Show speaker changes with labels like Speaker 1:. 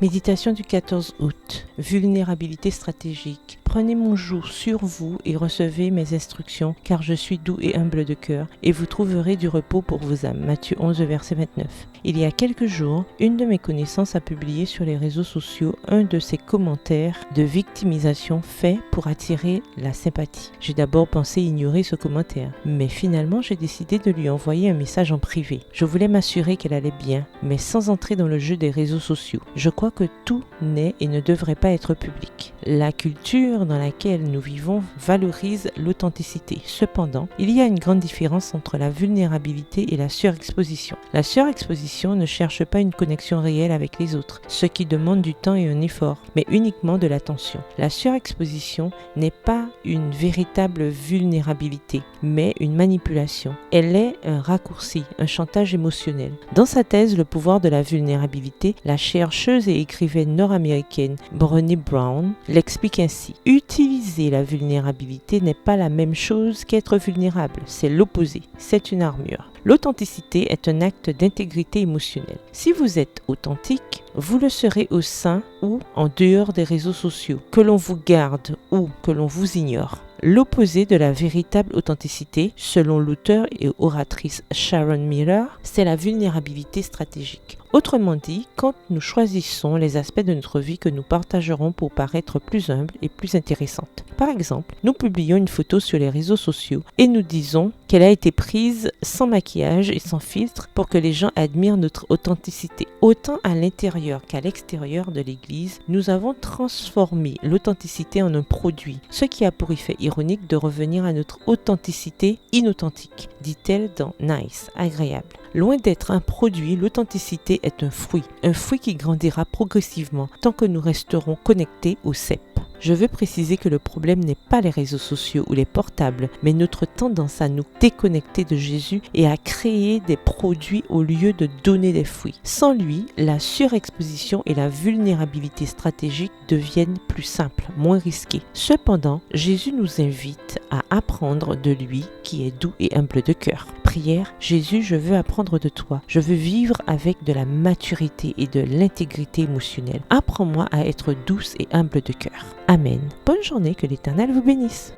Speaker 1: Méditation du 14 août. Vulnérabilité stratégique. Prenez mon joug sur vous et recevez mes instructions, car je suis doux et humble de cœur, et vous trouverez du repos pour vos âmes. Matthieu 11, verset 29. Il y a quelques jours, une de mes connaissances a publié sur les réseaux sociaux un de ses commentaires de victimisation fait pour attirer la sympathie. J'ai d'abord pensé ignorer ce commentaire, mais finalement j'ai décidé de lui envoyer un message en privé. Je voulais m'assurer qu'elle allait bien, mais sans entrer dans le jeu des réseaux sociaux. Je crois que tout n'est et ne devrait pas être public. La culture dans laquelle nous vivons valorise l'authenticité. Cependant, il y a une grande différence entre la vulnérabilité et la surexposition. La surexposition ne cherche pas une connexion réelle avec les autres, ce qui demande du temps et un effort, mais uniquement de l'attention. La surexposition n'est pas une véritable vulnérabilité, mais une manipulation. Elle est un raccourci, un chantage émotionnel. Dans sa thèse Le pouvoir de la vulnérabilité, la chercheuse et écrivaine nord-américaine Brené Brown l'explique ainsi. Utiliser la vulnérabilité n'est pas la même chose qu'être vulnérable, c'est l'opposé, c'est une armure. L'authenticité est un acte d'intégrité émotionnelle. Si vous êtes authentique, vous le serez au sein ou en dehors des réseaux sociaux, que l'on vous garde ou que l'on vous ignore. L'opposé de la véritable authenticité, selon l'auteur et oratrice Sharon Miller, c'est la vulnérabilité stratégique. Autrement dit, quand nous choisissons les aspects de notre vie que nous partagerons pour paraître plus humbles et plus intéressantes. Par exemple, nous publions une photo sur les réseaux sociaux et nous disons qu'elle a été prise sans maquillage et sans filtre pour que les gens admirent notre authenticité. Autant à l'intérieur qu'à l'extérieur de l'Église, nous avons transformé l'authenticité en un produit, ce qui a pour effet ironique de revenir à notre authenticité inauthentique, dit-elle dans Nice, agréable. Loin d'être un produit, l'authenticité est un fruit qui grandira progressivement tant que nous resterons connectés au cep. Je veux préciser que le problème n'est pas les réseaux sociaux ou les portables, mais notre tendance à nous déconnecter de Jésus et à créer des produits au lieu de donner des fruits. Sans lui, la surexposition et la vulnérabilité stratégique deviennent plus simples, moins risquées. Cependant, Jésus nous invite à apprendre de lui qui est doux et humble de cœur. Prière, Jésus, je veux apprendre de toi. Je veux vivre avec de la maturité et de l'intégrité émotionnelle. Apprends-moi à être douce et humble de cœur. Amen. Bonne journée, que l'Éternel vous bénisse.